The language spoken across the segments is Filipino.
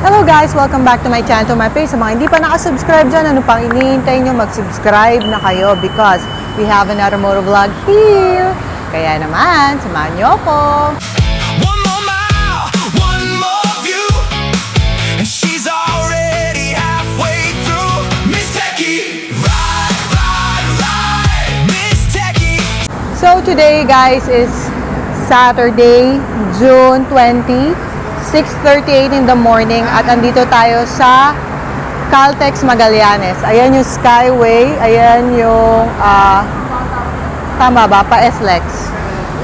Hello guys! Welcome back to my channel, to my page. Sa mga hindi pa nakasubscribe dyan, ano pang iniintay nyo? Mag-subscribe na kayo because we have another motor vlog here. Kaya naman, samahan nyo ako. One more mile, one more view, and she's already halfway through. Miss Techie, ride, Miss Techie. So today guys is Saturday, June 20, 6:38 in the morning at andito tayo sa Caltex Magallanes. Ayan yung Skyway, ayan yung tama ba? Pa-SLEX.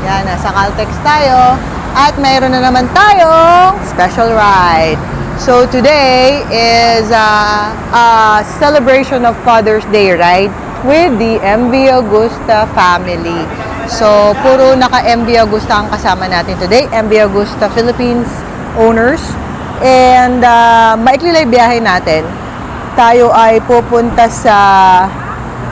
Yan, nasa Caltex tayo at mayroon na naman tayong special ride. So today is a celebration of Father's Day ride with the MV Agusta family. So puro naka-MV Agusta ang kasama natin today. MV Agusta Philippines owners. And maikli lang biyahe natin. Tayo ay pupunta sa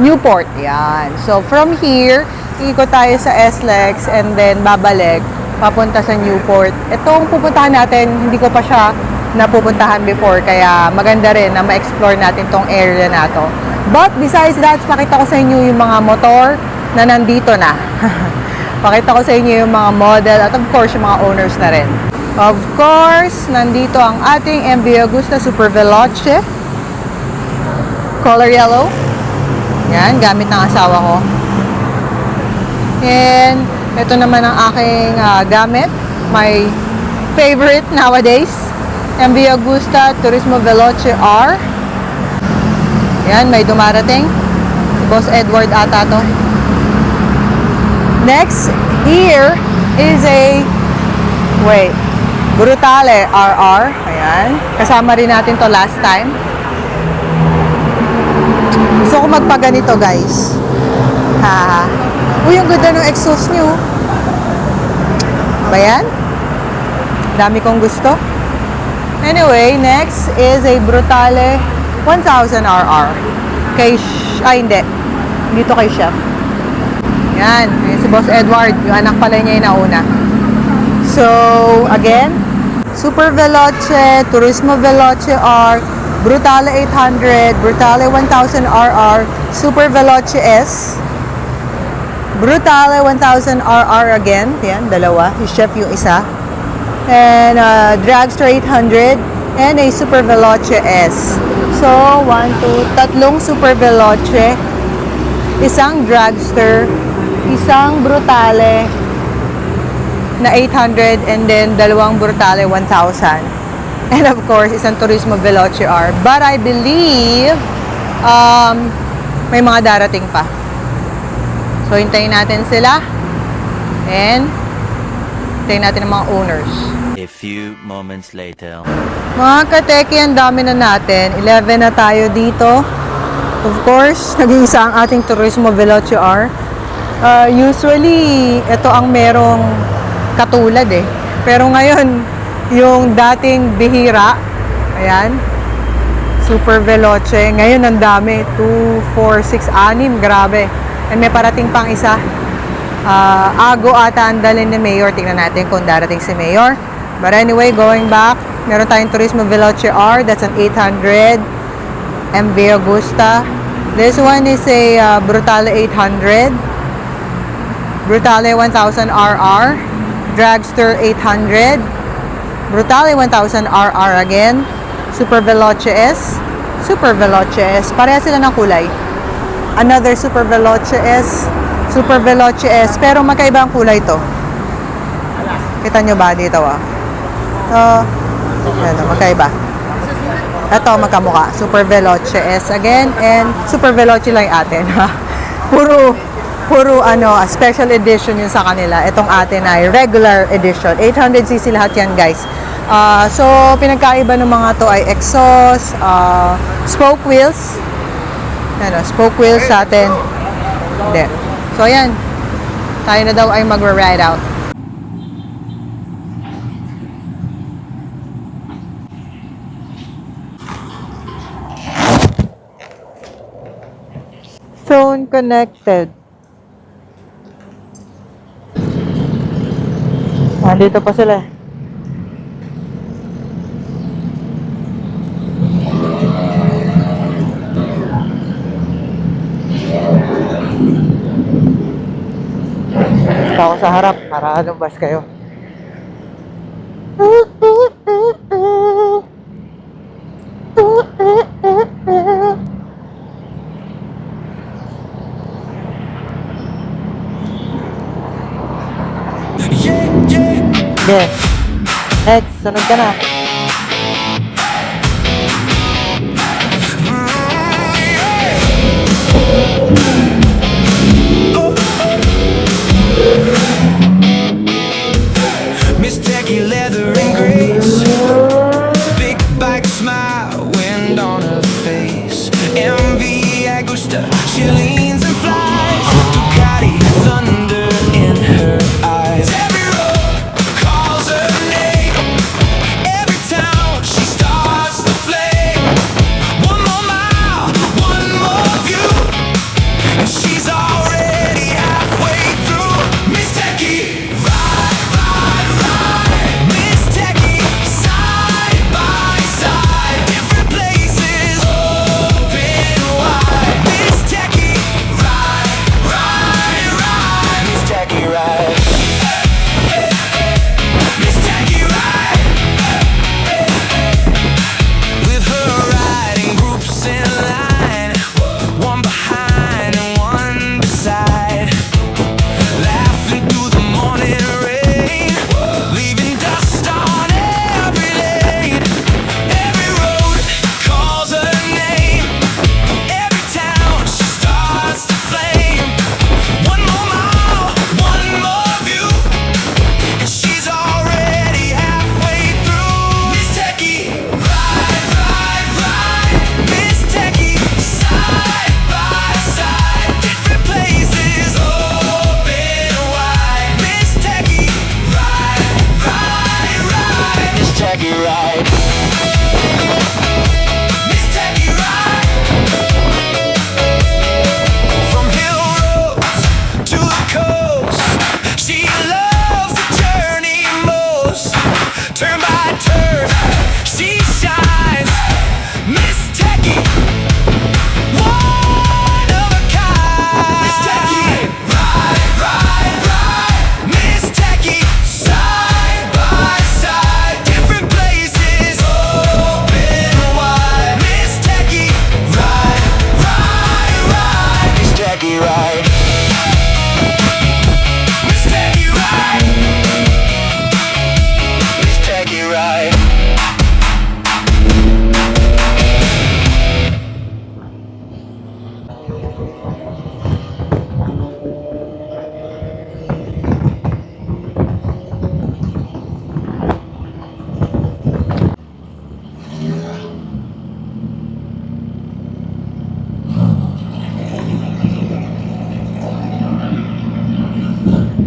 Newport. Yan. So from here, ikot tayo sa SLEX and then babalik papunta sa Newport. Itong pupuntahan natin, hindi ko pa siya napupuntahan before, kaya maganda rin na ma-explore natin tong area na to. But besides that, pakita ko sa inyo yung mga motor na nandito na. Pakita ko sa inyo yung mga model at of course yung mga owners na rin. Of course, nandito ang ating MV Agusta Super Veloce. Color yellow. Yan, gamit ng asawa ko. And ito naman ang aking gamit. My favorite nowadays. MV Agusta Turismo Veloce R. Yan, may dumarating. Si Boss Edward ata to. Next, here is a Brutale RR. Ayan. Kasama rin natin to last time. Gusto ko magpaganito, guys. Uy, ang ganda ng exhaust nyo. Ba yan? Dami kong gusto. Anyway, next is a Brutale 1000 RR. Hindi. Dito kay Chef. Yan. Ayan si Boss Edward. Yung anak pala niya yung nauna. So, again, Super Veloce, Turismo Veloce R, Brutale 800, Brutale 1000 RR, Super Veloce S, Brutale 1000 RR again, yan, dalawa, yung Chef yung isa, and Dragster 800, and a Super Veloce S. So, 3 Super Veloce, isang Dragster, isang Brutale na 800, and then dalawang Brutale 1000. And of course, isang Turismo Veloce R. But I believe may mga darating pa. So, hintayin natin sila. And hintayin natin ang mga owners. A few moments later. Mga kateki, ang dami na natin. 11 na tayo dito. Of course, nag-iisa ang ating Turismo Veloce R. Usually, ito ang merong katulad eh. Pero ngayon, yung dating bihira, ayan, Super Veloce, ngayon ang dami, 2, 4, 6, 6, grabe. And may parating pang isa. Ago ata ang dalhin ni Mayor. Tingnan natin kung darating si Mayor. But anyway, going back, meron tayong Turismo Veloce R, that's an 800, MV Agusta. This one is a Brutale 800, Brutale 1000 RR, Dragster 800, Brutale 1000 RR again, Super Veloce S, Super Veloce S, pareha sila ng kulay. Another Super Veloce S, Super Veloce S, pero magkaiba ang kulay to. Kita nyo ba dito magkaiba. Ito magkamuka, Super Veloce S again, and Super Veloce lang atin. Puro special edition yun sa kanila. Itong atin ay regular edition. 800cc lahat yan, guys. So, pinagkaiba ng mga to ay exhaust, spoke wheels. Spoke wheels sa atin. Hindi. So, ayan. Tayo na daw ay mag-ride out. Phone connected. Nandito pa sila. Punta ako sa harap para lumabas kayo. Yeah, yeah. Okay. Next, sunod ka na. Miss Tacky leather and grace, big bike smile, wind on her face. MV Agusta, she leans and flies. Ducati thunder in her eyes. Every road calls her name. Every town she starts the flame. One more mile, one more view, and she's already halfway through. Miss Tacky, ride, ride, ride. Miss Tacky, side by side, different places, open wide. Miss Tacky, ride, ride, ride. Miss Tacky, ride. Miss Tacky, ride. With her riding groups in line, one behind and one beside, laughing through the morning rain, leaving dust on every lane. Every road calls her name. Every town she starts to flame. One more mile, one more view, and she's already halfway through. Miss Tacky, ride, ride, ride. Miss Tacky, side by side, different places, open wide. Miss Tacky, ride, ride, ride. Miss Tacky, ride. Miss Tacky, ride. From hill roads to the coast, she loves the journey most. Turn by turn, she shines. Miss Tacky, one of a kind. Miss Tacky, ride, ride, ride. Miss Tacky, side by side, different places, open wide. Miss Tacky, ride, ride, ride. Miss Tacky, ride. Miss Tacky, ride. Miss Tacky, ride.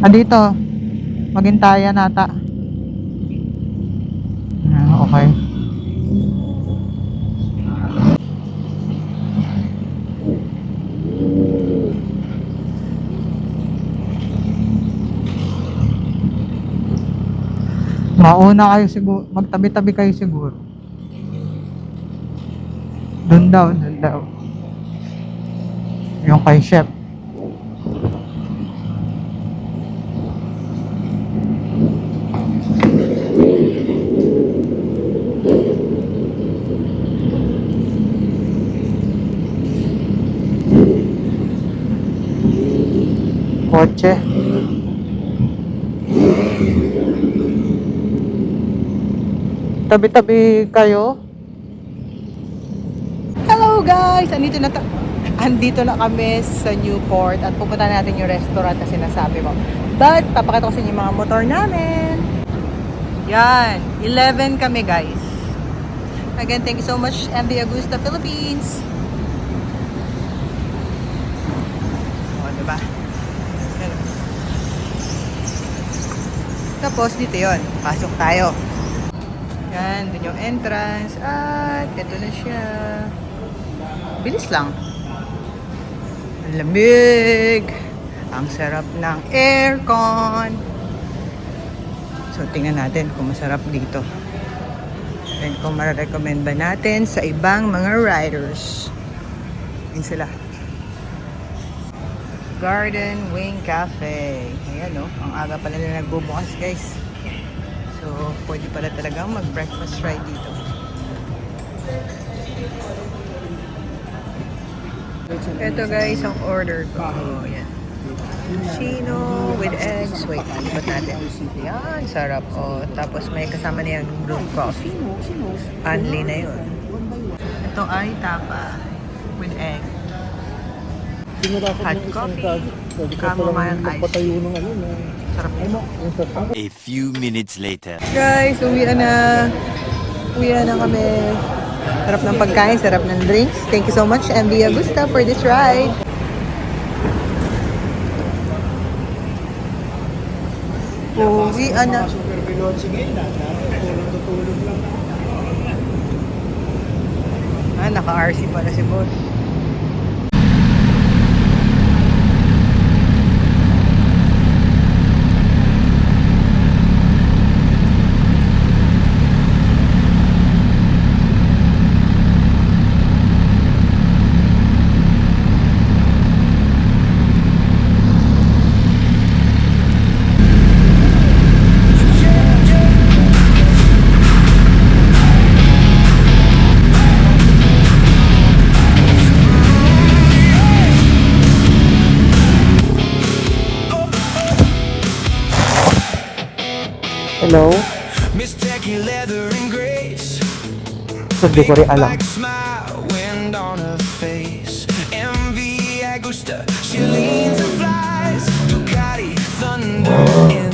Dito. Magintayan nata. Okay. Mauna kayo siguro. Magtabi-tabi kayo siguro. Doon daw, doon daw. Yung kay chef. Kotse. Tabi-tabi kayo. Hello guys! Andito na kami sa Newport at pupunta natin yung restaurant na sinasabi mo. But, papakita ko sa inyo yung mga motor namin. Yan. 11 kami guys. Again, thank you so much MV Agusta Philippines. O, diba? Yan. Tapos, dito yon. Pasok tayo. Yan, dun yung entrance. At, ito na siya. Bilis lang. Ang lamig. Ang sarap ng aircon. So, tingnan natin kung masarap dito. And kung mararecommend ba natin sa ibang mga riders. Yun sila. Garden Wing Cafe. Ayan, no? Ang aga pala na nagbubukas, guys. So, pwede pala talagang mag-breakfast try dito. Ito, guys, ang order ko. Ayan. Chino with eggs. Wait, ikot natin. Yan, sarap. Oh, tapos may kasama niyang brewed coffee. Only na yun. Ito ay tapa with egg. Hot coffee. Chamomile ice. Sarap mo. A few minutes later. Guys, uwi na. Uwi na kami. Sarap ng pagkain, sarap ng drinks. Thank you so much, MV Agusta, for this ride. Uwi na. Ah, naka-RC pala si boss. Hello? Miss Tacky leather and grace. So, di ko rin alam. Big smile, wind on her face. MV Agusta, she leans and flies. Ducati, thunder in